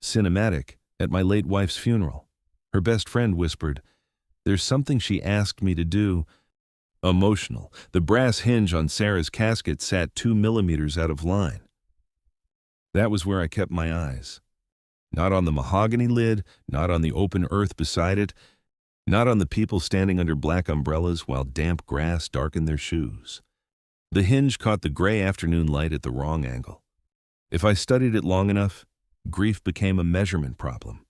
Cinematic, at my late wife's funeral. Her best friend whispered, "There's something she asked me to do." Emotional. The brass hinge on Sarah's casket sat 2 millimeters out of line. That was where I kept my eyes. Not on the mahogany lid, not on the open earth beside it, not on the people standing under black umbrellas while damp grass darkened their shoes. The hinge caught the gray afternoon light at the wrong angle. If I studied it long enough, grief became a measurement problem.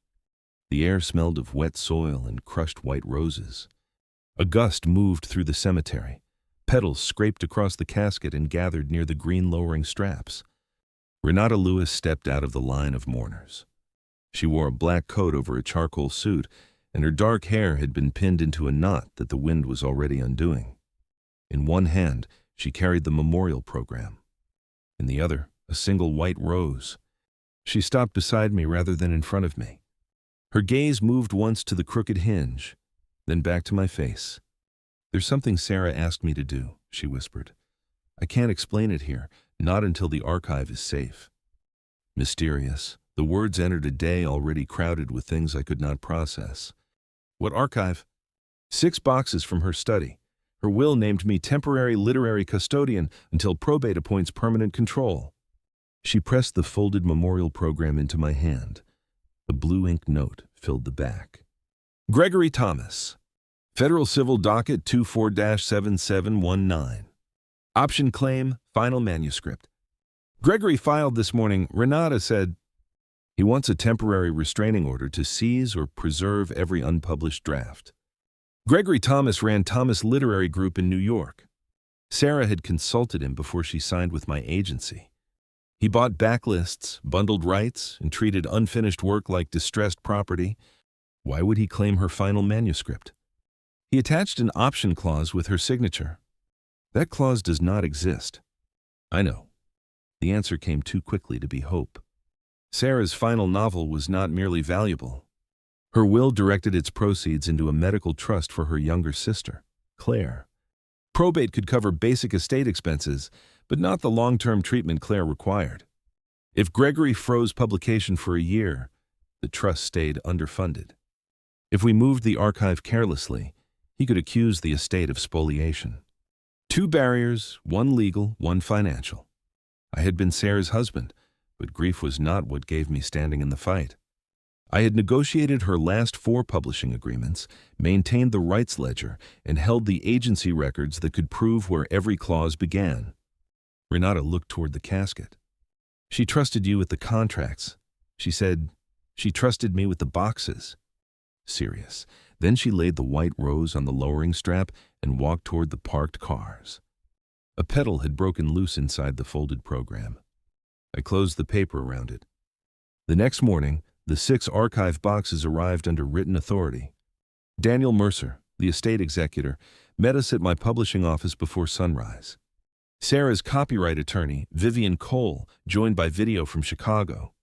The air smelled of wet soil and crushed white roses. A gust moved through the cemetery. Petals scraped across the casket and gathered near the green lowering straps. Renata Lewis stepped out of the line of mourners. She wore a black coat over a charcoal suit, and her dark hair had been pinned into a knot that the wind was already undoing. In one hand, she carried the memorial program. In the other, a single white rose. She stopped beside me rather than in front of me. Her gaze moved once to the crooked hinge, then back to my face. "There's something Sarah asked me to do," she whispered. "I can't explain it here, not until the archive is safe." Mysterious. The words entered a day already crowded with things I could not process. "What archive?" 6 boxes from her study. Her will named me temporary literary custodian until probate appoints permanent control. She pressed the folded memorial program into my hand. A blue ink note filled the back. Gregory Thomas, Federal Civil Docket 24-7719. Option claim, final manuscript. Gregory filed this morning. Renata said he wants a temporary restraining order to seize or preserve every unpublished draft. Gregory Thomas ran Thomas Literary Group in New York. Sarah had consulted him before she signed with my agency. He bought backlists, bundled rights, and treated unfinished work like distressed property. Why would he claim her final manuscript? He attached an option clause with her signature. That clause does not exist. I know. The answer came too quickly to be hope. Sarah's final novel was not merely valuable. Her will directed its proceeds into a medical trust for her younger sister, Claire. Probate could cover basic estate expenses, but not the long-term treatment Claire required. If Gregory froze publication for a year, the trust stayed underfunded. If we moved the archive carelessly, he could accuse the estate of spoliation. 2 barriers, one legal, one financial. I had been Sarah's husband, but grief was not what gave me standing in the fight. I had negotiated her last 4 publishing agreements, maintained the rights ledger, and held the agency records that could prove where every clause began. Renata looked toward the casket. "She trusted you with the contracts." She said, "She trusted me with the boxes." Serious. Then she laid the white rose on the lowering strap and walked toward the parked cars. A petal had broken loose inside the folded program. I closed the paper around it. The next morning, the 6 archive boxes arrived under written authority. Daniel Mercer, the estate executor, met us at my publishing office before sunrise. Sarah's copyright attorney, Vivian Cole, joined by video from Chicago.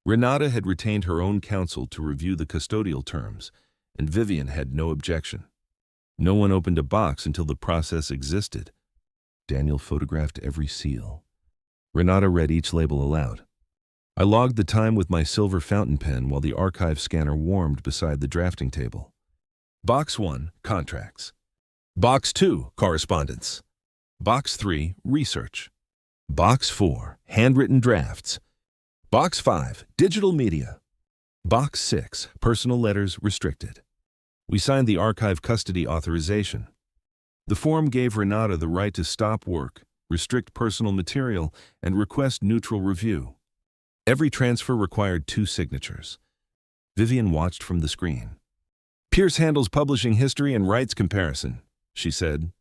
Renata had retained her own counsel to review the custodial terms, and Vivian had no objection. No one opened a box until the process existed. Daniel photographed every seal. Renata read each label aloud. I logged the time with my silver fountain pen while the archive scanner warmed beside the drafting table. Box 1, contracts. Box 2, correspondence. Box 3, research. Box 4, handwritten drafts. Box 5, digital media. Box 6, personal letters restricted. We signed the archive custody authorization. The form gave Renata the right to stop work, restrict personal material, and request neutral review. Every transfer required 2 signatures. Vivian watched from the screen. "Pierce handles publishing history and rights comparison," she said.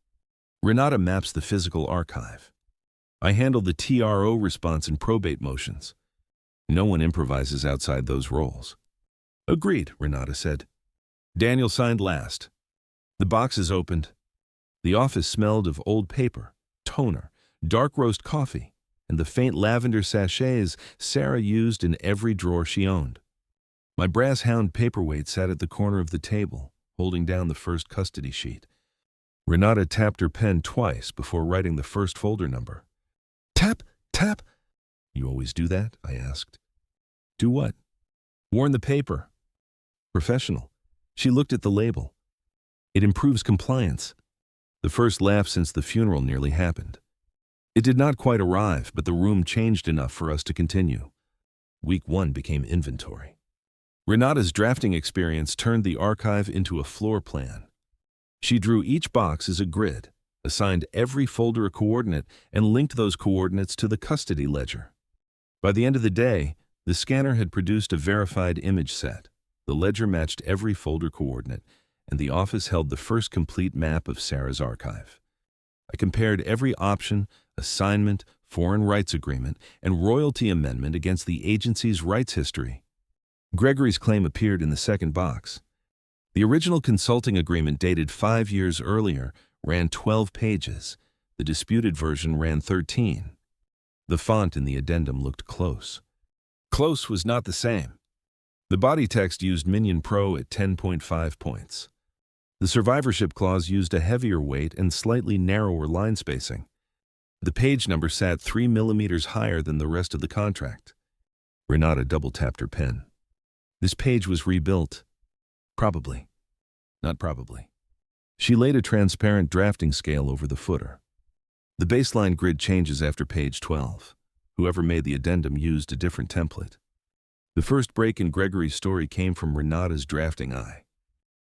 Renata maps the physical archive. I handle the TRO response and probate motions. No one improvises outside those roles. "Agreed," Renata said. Daniel signed last. The boxes opened. The office smelled of old paper, toner, dark roast coffee, and the faint lavender sachets Sarah used in every drawer she owned. My brass hound paperweight sat at the corner of the table, holding down the first custody sheet. Renata tapped her pen twice before writing the first folder number. "Tap, tap." "You always do that?" I asked. "Do what?" Worn the paper. Professional. She looked at the label. It improves compliance. The first laugh since the funeral nearly happened. It did not quite arrive, but the room changed enough for us to continue. Week 1 became inventory. Renata's drafting experience turned the archive into a floor plan. She drew each box as a grid, assigned every folder a coordinate, and linked those coordinates to the custody ledger. By the end of the day, the scanner had produced a verified image set. The ledger matched every folder coordinate, and the office held the first complete map of Sarah's archive. I compared every option, assignment, foreign rights agreement, and royalty amendment against the agency's rights history. Gregory's claim appeared in the second box. The original consulting agreement, dated 5 years earlier, ran 12 pages. The disputed version ran 13. The font in the addendum looked close. Close was not the same. The body text used Minion Pro at 10.5 points. The survivorship clause used a heavier weight and slightly narrower line spacing. The page number sat 3 millimeters higher than the rest of the contract. Renata double-tapped her pen. This page was rebuilt. Probably. Not probably. She laid a transparent drafting scale over the footer. The baseline grid changes after page 12. Whoever made the addendum used a different template. The first break in Gregory's story came from Renata's drafting eye.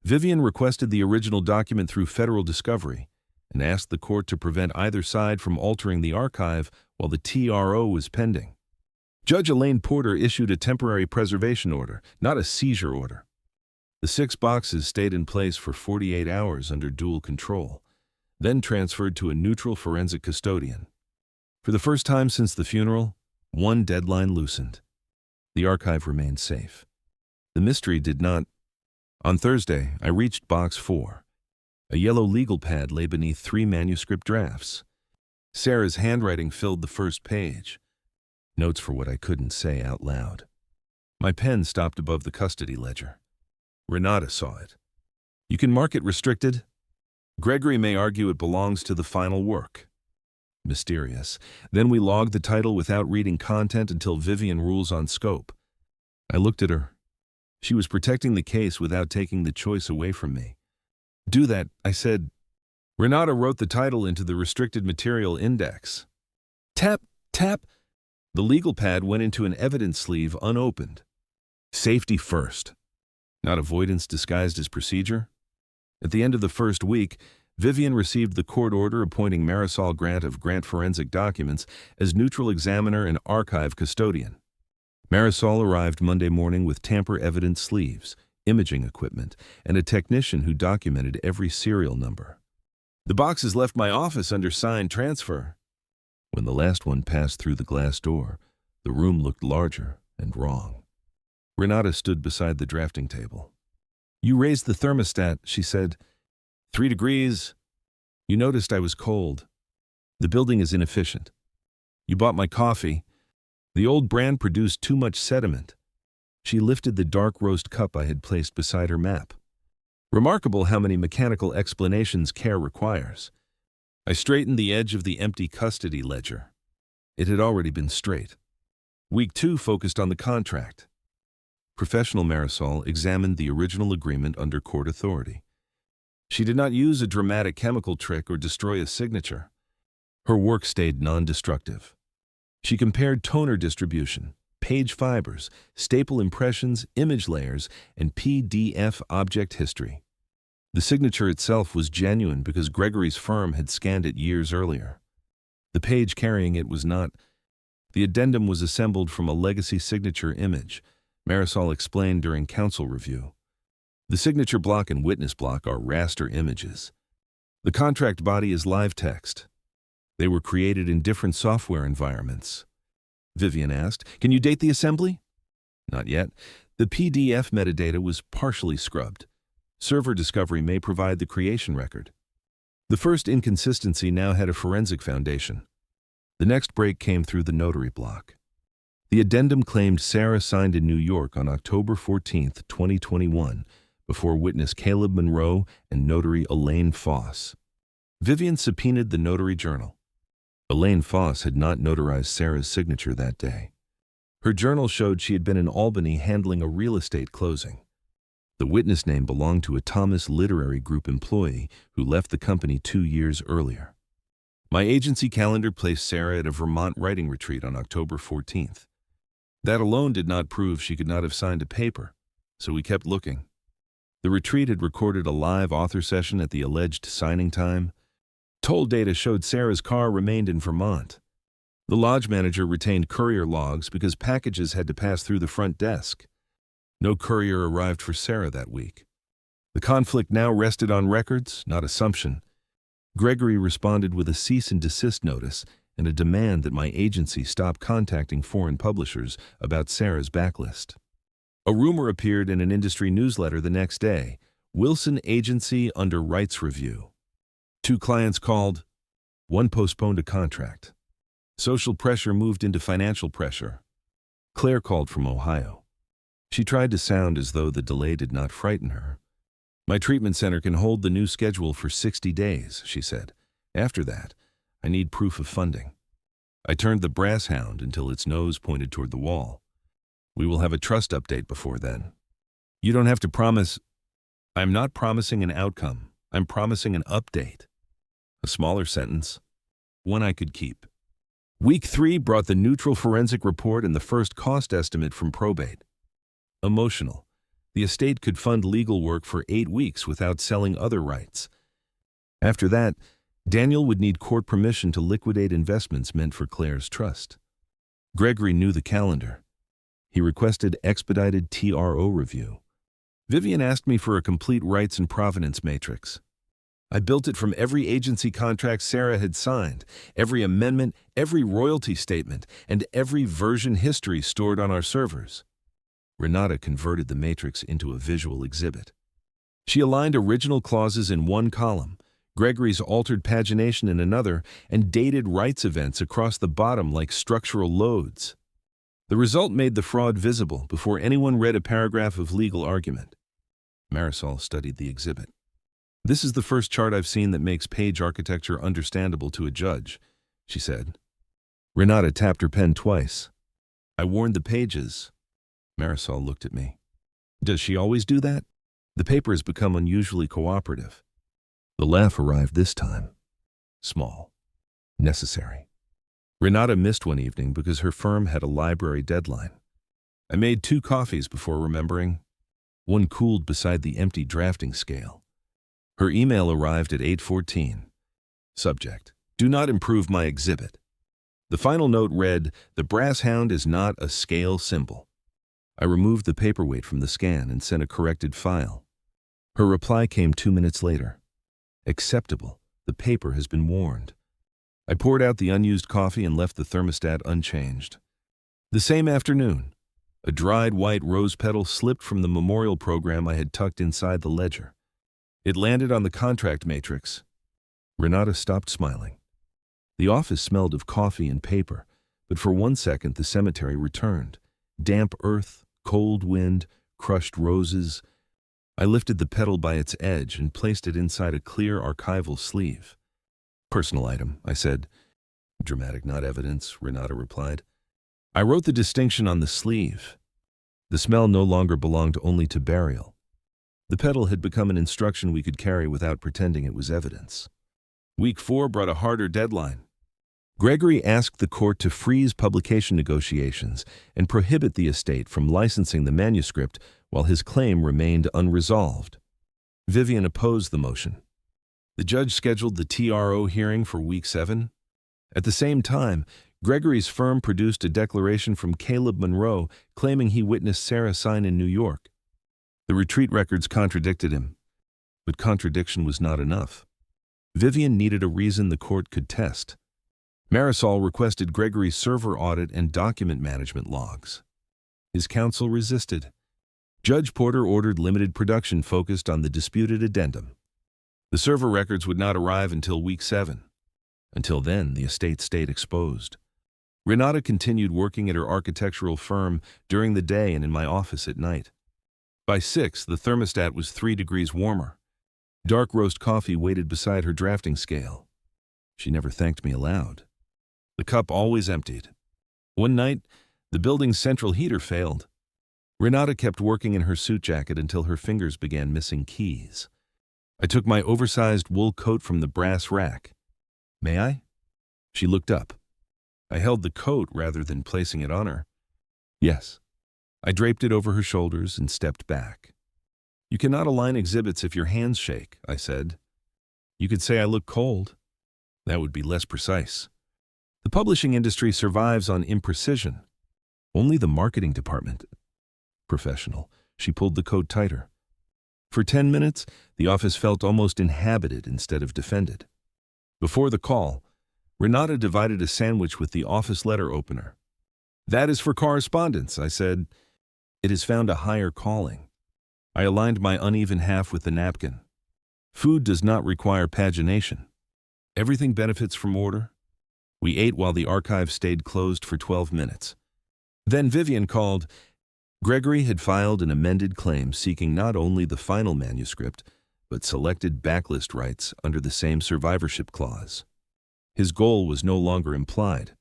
Vivian requested the original document through federal discovery and asked the court to prevent either side from altering the archive while the TRO was pending. Judge Elaine Porter issued a temporary preservation order, not a seizure order. The 6 boxes stayed in place for 48 hours under dual control, then transferred to a neutral forensic custodian. For the first time since the funeral, one deadline loosened. The archive remained safe. The mystery did not. On Thursday, I reached box 4. A yellow legal pad lay beneath 3 manuscript drafts. Sarah's handwriting filled the first page. Notes for what I couldn't say out loud. My pen stopped above the custody ledger. Renata saw it. You can mark it restricted. Gregory may argue it belongs to the final work. Mysterious. Then we logged the title without reading content until Vivian rules on scope. I looked at her. She was protecting the case without taking the choice away from me. Do that, I said. Renata wrote the title into the restricted material index. Tap, tap. The legal pad went into an evidence sleeve unopened. Safety first. Not avoidance disguised as procedure. At the end of the first week, Vivian received the court order appointing Marisol Grant of Grant Forensic Documents as neutral examiner and archive custodian. Marisol arrived Monday morning with tamper evidence sleeves, imaging equipment, and a technician who documented every serial number. The boxes left my office under signed transfer. When the last one passed through the glass door, the room looked larger and wrong. Renata stood beside the drafting table. You raised the thermostat, she said. 3 degrees. You noticed I was cold. The building is inefficient. You bought my coffee. The old brand produced too much sediment. She lifted the dark roast cup I had placed beside her map. Remarkable how many mechanical explanations care requires. I straightened the edge of the empty custody ledger. It had already been straight. Week 2 focused on the contract. Professional Marisol examined the original agreement under court authority. She did not use a dramatic chemical trick or destroy a signature. Her work stayed non-destructive. She compared toner distribution, page fibers, staple impressions, image layers, and PDF object history. The signature itself was genuine because Gregory's firm had scanned it years earlier. The page carrying it was not. The addendum was assembled from a legacy signature image, Marisol explained during counsel review. The signature block and witness block are raster images. The contract body is live text. They were created in different software environments. Vivian asked, "Can you date the assembly?" Not yet. The PDF metadata was partially scrubbed. Server discovery may provide the creation record. The first inconsistency now had a forensic foundation. The next break came through the notary block. The addendum claimed Sarah signed in New York on October 14, 2021, before witness Caleb Monroe and notary Elaine Foss. Vivian subpoenaed the notary journal. Elaine Foss had not notarized Sarah's signature that day. Her journal showed she had been in Albany handling a real estate closing. The witness name belonged to a Thomas Literary Group employee who left the company 2 years earlier. My agency calendar placed Sarah at a Vermont writing retreat on October 14th. That alone did not prove she could not have signed a paper, so we kept looking. The retreat had recorded a live author session at the alleged signing time. Toll data showed Sarah's car remained in Vermont. The lodge manager retained courier logs because packages had to pass through the front desk. No courier arrived for Sarah that week. The conflict now rested on records, not assumption. Gregory responded with a cease and desist notice and a demand that my agency stop contacting foreign publishers about Sarah's backlist. A rumor appeared in an industry newsletter the next day: Wilson Agency under rights review. 2 clients called. 1 postponed a contract. Social pressure moved into financial pressure. Claire called from Ohio. She tried to sound as though the delay did not frighten her. My treatment center can hold the new schedule for 60 days, she said. After that, I need proof of funding. I turned the brass hound until its nose pointed toward the wall. We will have a trust update before then. You don't have to promise. I'm not promising an outcome. I'm promising an update. A smaller sentence, one I could keep. Week 3 brought the neutral forensic report and the first cost estimate from probate. Emotional. The estate could fund legal work for 8 weeks without selling other rights. After that, Daniel would need court permission to liquidate investments meant for Claire's trust. Gregory knew the calendar. He requested expedited TRO review. Vivian asked me for a complete rights and provenance matrix. I built it from every agency contract Sarah had signed, every amendment, every royalty statement, and every version history stored on our servers. Renata converted the matrix into a visual exhibit. She aligned original clauses in one column, Gregory's altered pagination in another, and dated rights events across the bottom like structural loads. The result made the fraud visible before anyone read a paragraph of legal argument. Marisol studied the exhibit. This is the first chart I've seen that makes page architecture understandable to a judge, she said. Renata tapped her pen twice. I warned the pages. Marisol looked at me. Does she always do that? The paper has become unusually cooperative. The laugh arrived this time. Small. Necessary. Renata missed one evening because her firm had a library deadline. I made 2 coffees before remembering. One cooled beside the empty drafting scale. Her email arrived at 8:14. Subject: Do not improve my exhibit. The final note read, The brass hound is not a scale symbol. I removed the paperweight from the scan and sent a corrected file. Her reply came 2 minutes later. Acceptable. The paper has been warned. I poured out the unused coffee and left the thermostat unchanged. The same afternoon, a dried white rose petal slipped from the memorial program I had tucked inside the ledger. It landed on the contract matrix. Renata stopped smiling. The office smelled of coffee and paper, but for 1 second the cemetery returned. Damp earth, cold wind, crushed roses. I lifted the petal by its edge and placed it inside a clear archival sleeve. Personal item, I said. Dramatic, not evidence, Renata replied. I wrote the distinction on the sleeve. The smell no longer belonged only to burial. The petal had become an instruction we could carry without pretending it was evidence. Week 4 brought a harder deadline. Gregory asked the court to freeze publication negotiations and prohibit the estate from licensing the manuscript while his claim remained unresolved. Vivian opposed the motion. The judge scheduled the TRO hearing for week 7. At the same time, Gregory's firm produced a declaration from Caleb Monroe claiming he witnessed Sarah sign in New York. The retreat records contradicted him, but contradiction was not enough. Vivian needed a reason the court could test. Marisol requested Gregory's server audit and document management logs. His counsel resisted. Judge Porter ordered limited production focused on the disputed addendum. The server records would not arrive until week 7. Until then, the estate stayed exposed. Renata continued working at her architectural firm during the day and in my office at night. By 6, the thermostat was 3 degrees warmer. Dark roast coffee waited beside her drafting scale. She never thanked me aloud. The cup always emptied. One night, The building's central heater failed. Renata kept working in her suit jacket until her fingers began missing keys. I took my oversized wool coat from the brass rack. May I? She looked up. I held the coat rather than placing it on her. Yes. I draped it over her shoulders and stepped back. You cannot align exhibits if your hands shake, I said. You could say I look cold. That would be less precise. The publishing industry survives on imprecision. Only the marketing department. Professional. She pulled the coat tighter. For 10 minutes, the office felt almost inhabited instead of defended. Before the call, Renata divided a sandwich with the office letter opener. That is for correspondence, I said. It has found a higher calling. I aligned my uneven half with the napkin. Food does not require pagination. Everything benefits from order. We ate while the archive stayed closed for 12 minutes. Then Vivian called. Gregory had filed an amended claim seeking not only the final manuscript, but selected backlist rights under the same survivorship clause. His goal was no longer implied.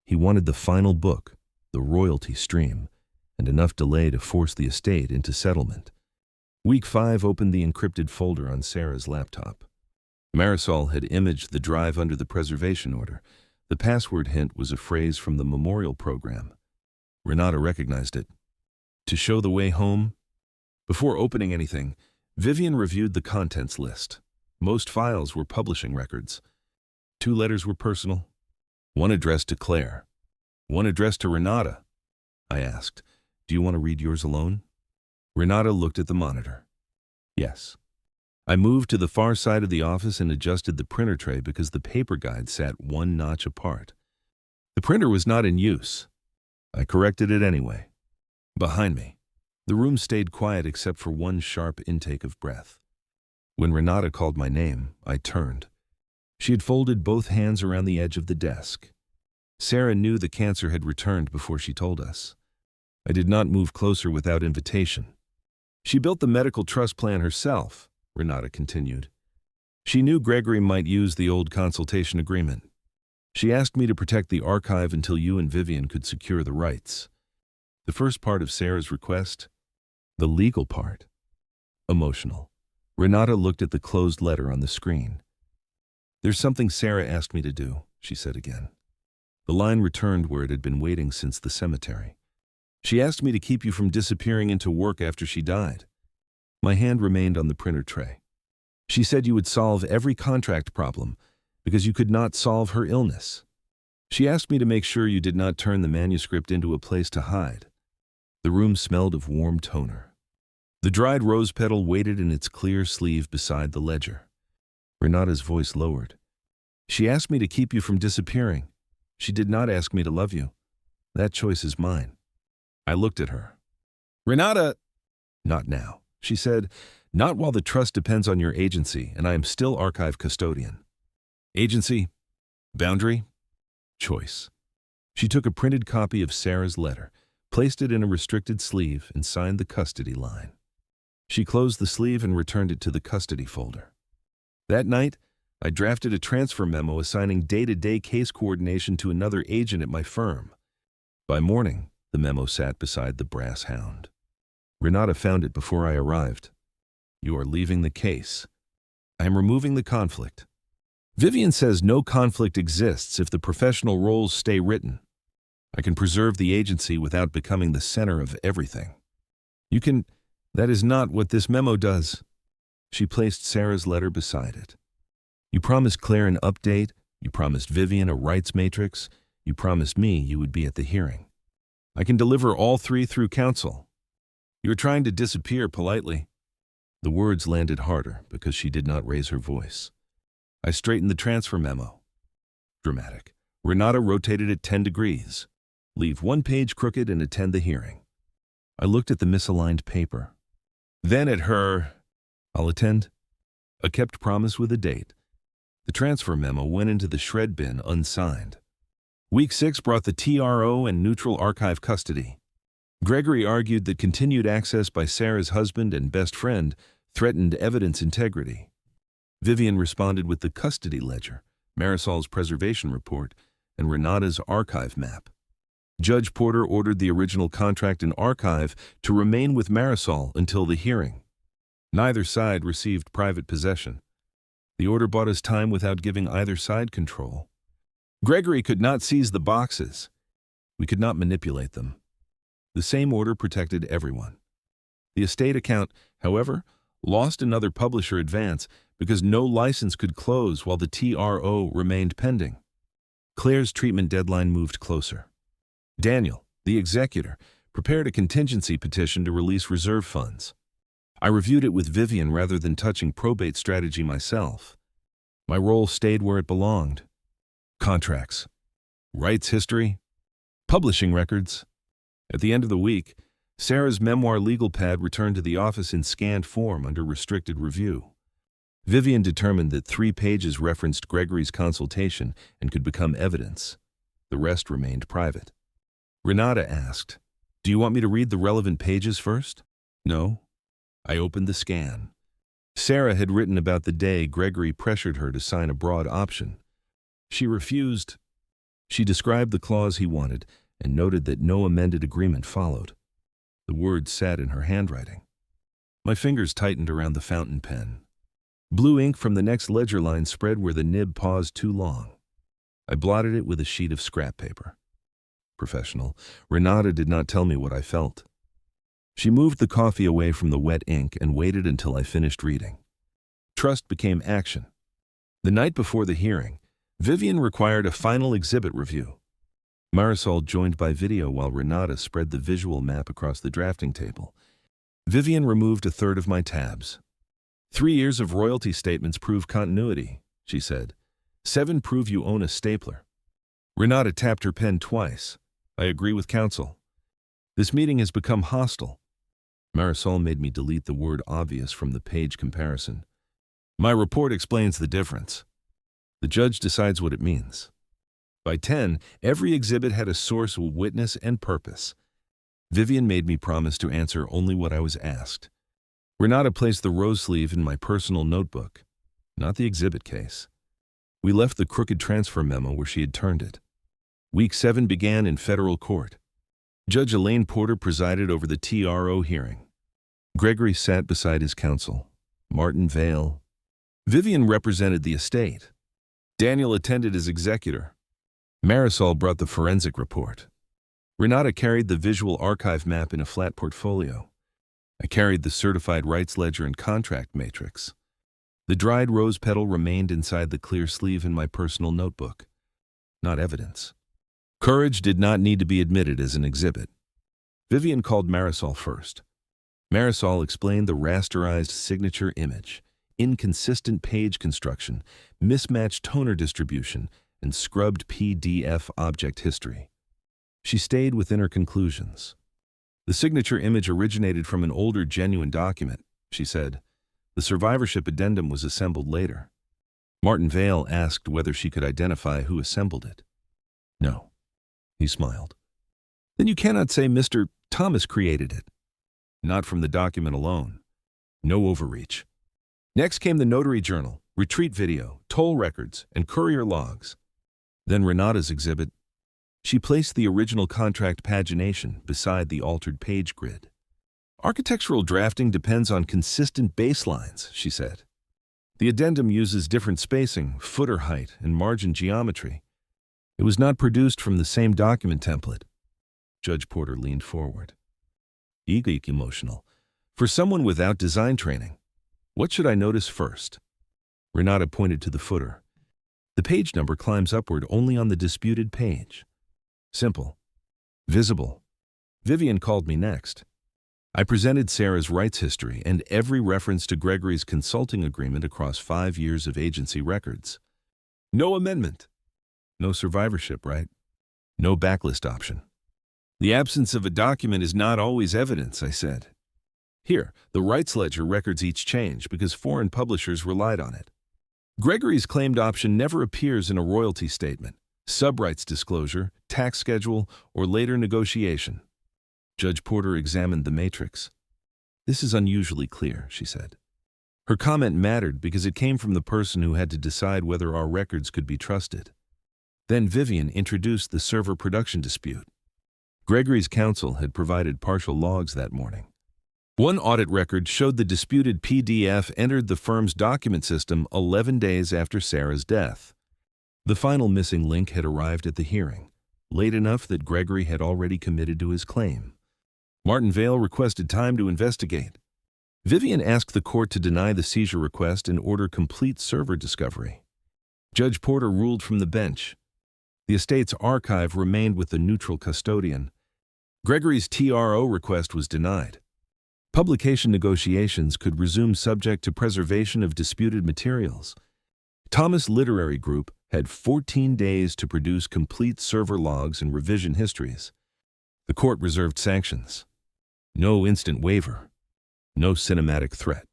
He wanted the final book, the royalty stream, and enough delay to force the estate into settlement. Week 5 opened the encrypted folder on Sarah's laptop. Marisol had imaged the drive under the preservation order. The password hint was a phrase from the memorial program. Renata recognized it. To show the way home? Before opening anything, Vivian reviewed the contents list. Most files were publishing records. 2 letters were personal. One addressed to Claire. One addressed to Renata. I asked, do you want to read yours alone? Renata looked at the monitor. Yes. I moved to the far side of the office and adjusted the printer tray because the paper guide sat 1 notch apart. The printer was not in use. I corrected it anyway. Behind me, the room stayed quiet except for one sharp intake of breath. When Renata called my name, I turned. She had folded both hands around the edge of the desk. Sarah knew the cancer had returned before she told us. I did not move closer without invitation. She built the medical trust plan herself, Renata continued. She knew Gregory might use the old consultation agreement. She asked me to protect the archive until you and Vivian could secure the rights. The first part of Sarah's request, the legal part, emotional. Renata looked at the closed letter on the screen. There's something Sarah asked me to do, she said again. The line returned where it had been waiting since the cemetery. She asked me to keep you from disappearing into work after she died. My hand remained on the printer tray. She said you would solve every contract problem because you could not solve her illness. She asked me to make sure you did not turn the manuscript into a place to hide. The room smelled of warm toner. The dried rose petal waited in its clear sleeve beside the ledger. Renata's voice lowered. She asked me to keep you from disappearing. She did not ask me to love you. That choice is mine. I looked at her. Renata! Not now, she said. Not while the trust depends on your agency and I am still archive custodian. Agency, boundary, choice. She took a printed copy of Sarah's letter, placed it in a restricted sleeve, and signed the custody line. She closed the sleeve and returned it to the custody folder. That night, I drafted a transfer memo assigning day-to-day case coordination to another agent at my firm. By morning, the memo sat beside the brass hound. Renata found it before I arrived. You are leaving the case. I am removing the conflict. Vivian says no conflict exists if the professional roles stay written. I can preserve the agency without becoming the center of everything. You can... That is not what this memo does. She placed Sarah's letter beside it. You promised Claire an update. You promised Vivian a rights matrix. You promised me you would be at the hearing. I can deliver all 3 through counsel. You are trying to disappear politely. The words landed harder because she did not raise her voice. I straightened the transfer memo. Dramatic. Renata rotated it 10 degrees. Leave 1 page crooked and attend the hearing. I looked at the misaligned paper. Then at her, I'll attend. A kept promise with a date. The transfer memo went into the shred bin unsigned. Week 6 brought the TRO and neutral archive custody. Gregory argued that continued access by Sarah's husband and best friend threatened evidence integrity. Vivian responded with the custody ledger, Marisol's preservation report, and Renata's archive map. Judge Porter ordered the original contract and archive to remain with Marisol until the hearing. Neither side received private possession. The order bought us time without giving either side control. Gregory could not seize the boxes. We could not manipulate them. The same order protected everyone. The estate account, however, lost another publisher advance because no license could close while the TRO remained pending. Claire's treatment deadline moved closer. Daniel, the executor, prepared a contingency petition to release reserve funds. I reviewed it with Vivian rather than touching probate strategy myself. My role stayed where it belonged. Contracts, rights history, publishing records. At the end of the week, Sarah's memoir legal pad returned to the office in scanned form under restricted review. Vivian determined that 3 pages referenced Gregory's consultation and could become evidence. The rest remained private. Renata asked, "Do you want me to read the relevant pages first?" "No." I opened the scan. Sarah had written about the day Gregory pressured her to sign a broad option. She refused. She described the clause he wanted and noted that no amended agreement followed. The words sat in her handwriting. My fingers tightened around the fountain pen. Blue ink from the next ledger line spread where the nib paused too long. I blotted it with a sheet of scrap paper. Professional, Renata did not tell me what I felt. She moved the coffee away from the wet ink and waited until I finished reading. Trust became action. The night before the hearing, Vivian required a final exhibit review. Marisol joined by video while Renata spread the visual map across the drafting table. Vivian removed a third of my tabs. 3 years of royalty statements prove continuity, she said. 7 prove you own a stapler. Renata tapped her pen twice. I agree with counsel. This meeting has become hostile. Marisol made me delete the word obvious from the page comparison. My report explains the difference. The judge decides what it means. By 10, every exhibit had a source, witness, and purpose. Vivian made me promise to answer only what I was asked. Renata placed the rose sleeve in my personal notebook, not the exhibit case. We left the crooked transfer memo where she had turned it. Week 7 began in federal court. Judge Elaine Porter presided over the TRO hearing. Gregory sat beside his counsel, Martin Vale. Vivian represented the estate. Daniel attended as executor. Marisol brought the forensic report. Renata carried the visual archive map in a flat portfolio. I carried the certified rights ledger and contract matrix. The dried rose petal remained inside the clear sleeve in my personal notebook. Not evidence. Courage did not need to be admitted as an exhibit. Vivian called Marisol first. Marisol explained the rasterized signature image, inconsistent page construction, mismatched toner distribution, and scrubbed PDF object history. She stayed within her conclusions. The signature image originated from an older genuine document, she said. The survivorship addendum was assembled later. Martin Vale asked whether she could identify who assembled it. No. He smiled. Then you cannot say Mr. Thomas created it. Not from the document alone. No overreach. Next came the notary journal, retreat video, toll records, and courier logs. Then Renata's exhibit. She placed the original contract pagination beside the altered page grid. Architectural drafting depends on consistent baselines, she said. The addendum uses different spacing, footer height, and margin geometry. It was not produced from the same document template. Judge Porter leaned forward. Emotional. For someone without design training, what should I notice first? Renata pointed to the footer. The page number climbs upward only on the disputed page. Simple. Visible. Vivian called me next. I presented Sarah's rights history and every reference to Gregory's consulting agreement across 5 years of agency records. No amendment. No survivorship right. No backlist option. The absence of a document is not always evidence, I said. Here, the rights ledger records each change because foreign publishers relied on it. Gregory's claimed option never appears in a royalty statement, subrights disclosure, tax schedule, or later negotiation. Judge Porter examined the matrix. This is unusually clear, she said. Her comment mattered because it came from the person who had to decide whether our records could be trusted. Then Vivian introduced the server production dispute. Gregory's counsel had provided partial logs that morning. One audit record showed the disputed PDF entered the firm's document system 11 days after Sarah's death. The final missing link had arrived at the hearing, late enough that Gregory had already committed to his claim. Martin Vale requested time to investigate. Vivian asked the court to deny the seizure request and order complete server discovery. Judge Porter ruled from the bench. The estate's archive remained with the neutral custodian. Gregory's TRO request was denied. Publication negotiations could resume subject to preservation of disputed materials. Thomas Literary Group had 14 days to produce complete server logs and revision histories. The court reserved sanctions. No instant waiver. No cinematic threat.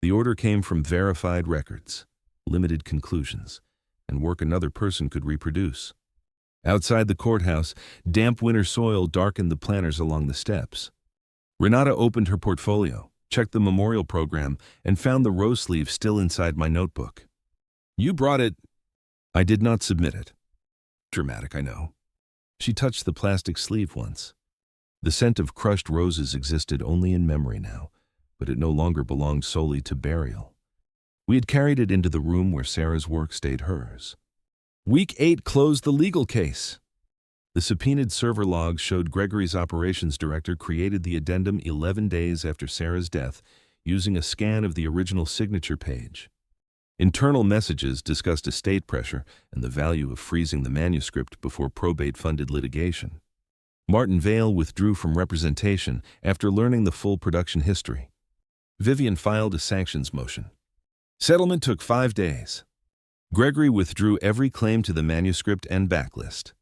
The order came from verified records, limited conclusions, and work another person could reproduce. Outside the courthouse, damp winter soil darkened the planters along the steps. Renata opened her portfolio, checked the memorial program, and found the rose sleeve still inside my notebook. "You brought it." I did not submit it. Dramatic, I know. She touched the plastic sleeve once. The scent of crushed roses existed only in memory now, but it no longer belonged solely to burial. We had carried it into the room where Sarah's work stayed hers. Week 8 closed the legal case. The subpoenaed server logs showed Gregory's operations director created the addendum 11 days after Sarah's death using a scan of the original signature page. Internal messages discussed estate pressure and the value of freezing the manuscript before probate-funded litigation. Martin Vale withdrew from representation after learning the full production history. Vivian filed a sanctions motion. Settlement took 5 days. Gregory withdrew every claim to the manuscript and backlist.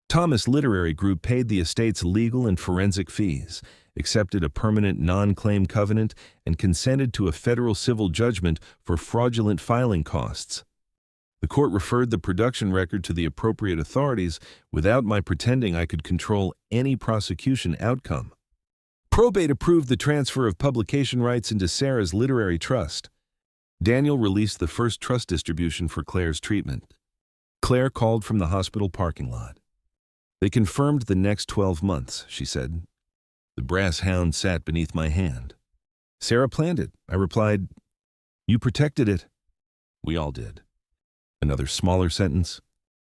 Thomas Literary Group paid the estate's legal and forensic fees, accepted a permanent non-claim covenant, and consented to a federal civil judgment for fraudulent filing costs. The court referred the production record to the appropriate authorities without my pretending I could control any prosecution outcome. Probate approved the transfer of publication rights into Sarah's literary trust. Daniel released the first trust distribution for Claire's treatment. Claire called from the hospital parking lot. They confirmed the next 12 months, she said. The brass hound sat beneath my hand. Sarah planned it, I replied. You protected it. We all did. Another smaller sentence,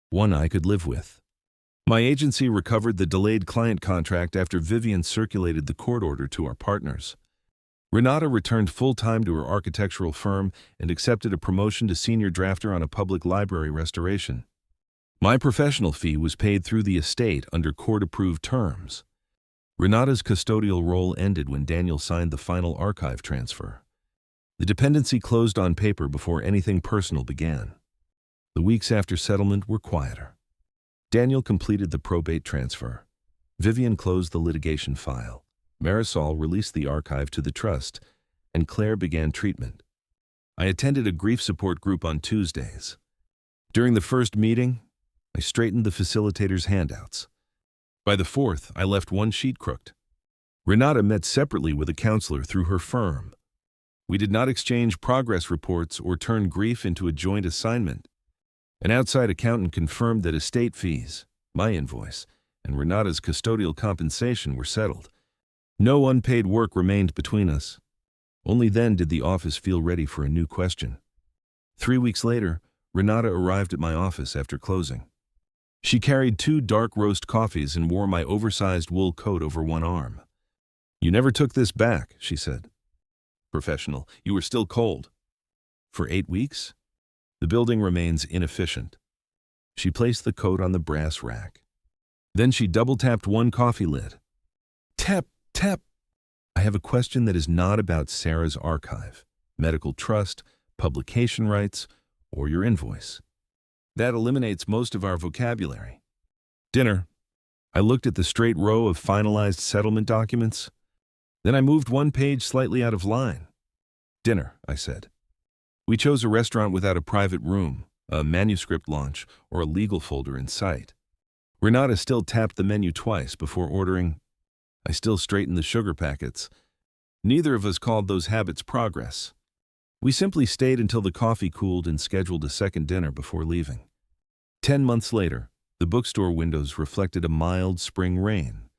one I could live with. My agency recovered the delayed client contract after Vivian circulated the court order to our partners. Renata returned full-time to her architectural firm and accepted a promotion to senior drafter on a public library restoration. My professional fee was paid through the estate under court-approved terms. Renata's custodial role ended when Daniel signed the final archive transfer. The dependency closed on paper before anything personal began. The weeks after settlement were quieter. Daniel completed the probate transfer. Vivian closed the litigation file. Marisol released the archive to the trust, and Claire began treatment. I attended a grief support group on Tuesdays. During the first meeting, I straightened the facilitator's handouts. By the fourth, I left one sheet crooked. Renata met separately with a counselor through her firm. We did not exchange progress reports or turn grief into a joint assignment. An outside accountant confirmed that estate fees, my invoice, and Renata's custodial compensation were settled. No unpaid work remained between us. Only then did the office feel ready for a new question. 3 weeks later, Renata arrived at my office after closing. She carried 2 dark roast coffees and wore my oversized wool coat over one arm. You never took this back, she said. Professional, you were still cold. For 8 weeks? The building remains inefficient. She placed the coat on the brass rack. Then she double-tapped one coffee lid. Tap, tap. I have a question that is not about Sarah's archive, medical trust, publication rights, or your invoice. That eliminates most of our vocabulary. Dinner. I looked at the straight row of finalized settlement documents. Then I moved one page slightly out of line. Dinner, I said. We chose a restaurant without a private room, a manuscript launch, or a legal folder in sight. Renata still tapped the menu twice before ordering. I still straightened the sugar packets. Neither of us called those habits progress. We simply stayed until the coffee cooled and scheduled a second dinner before leaving. 10 months later, the bookstore windows reflected a mild spring rain.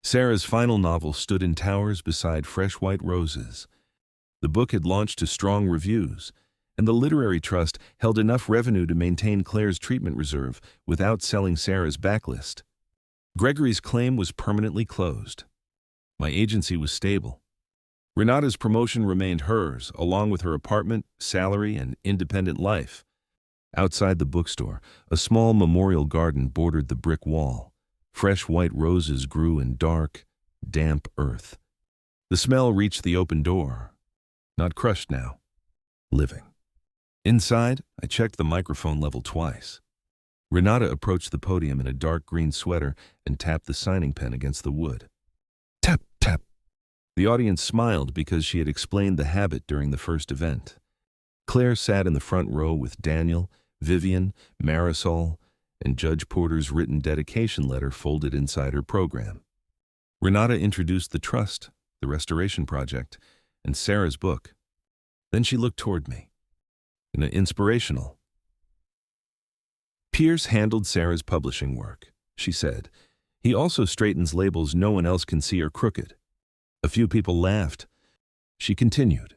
Sarah's final novel stood in towers beside fresh white roses. The book had launched to strong reviews, and the literary trust held enough revenue to maintain Claire's treatment reserve without selling Sarah's backlist. Gregory's claim was permanently closed. My agency was stable. Renata's promotion remained hers, along with her apartment, salary, and independent life. Outside the bookstore, a small memorial garden bordered the brick wall. Fresh white roses grew in dark, damp earth. The smell reached the open door. Not crushed now. Living. Inside, I checked the microphone level twice. Renata approached the podium in a dark green sweater and tapped the signing pen against the wood. Tap, tap. The audience smiled because she had explained the habit during the first event. Claire sat in the front row with Daniel, Vivian, Marisol, and Judge Porter's written dedication letter folded inside her program. Renata introduced the trust, the restoration project, and Sarah's book. Then she looked toward me. In an inspirational. Pierce handled Sarah's publishing work, she said. He also straightens labels no one else can see are crooked. A few people laughed. She continued.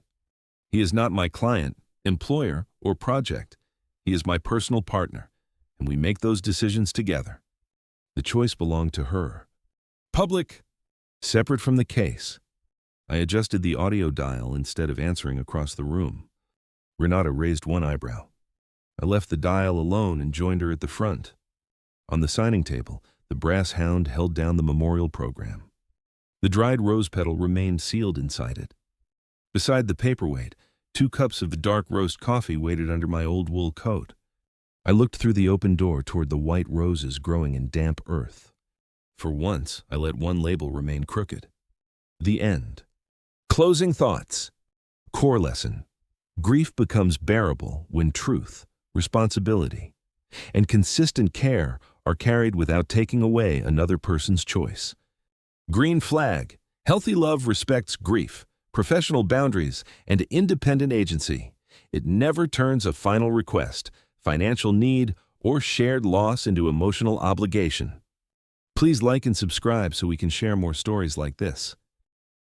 He is not my client, employer, or project. He is my personal partner, and we make those decisions together. The choice belonged to her. Public, separate from the case. I adjusted the audio dial instead of answering across the room. Renata raised one eyebrow. I left the dial alone and joined her at the front. On the signing table, the brass hound held down the memorial program. The dried rose petal remained sealed inside it. Beside the paperweight, 2 cups of the dark roast coffee waited under my old wool coat. I looked through the open door toward the white roses growing in damp earth. For once, I let one label remain crooked. The end. Closing thoughts. Core lesson. Grief becomes bearable when truth, responsibility, and consistent care are carried without taking away another person's choice. Green flag. Healthy love respects grief, professional boundaries, and independent agency. It never turns a final request, financial need, or shared loss into emotional obligation. Please like and subscribe so we can share more stories like this.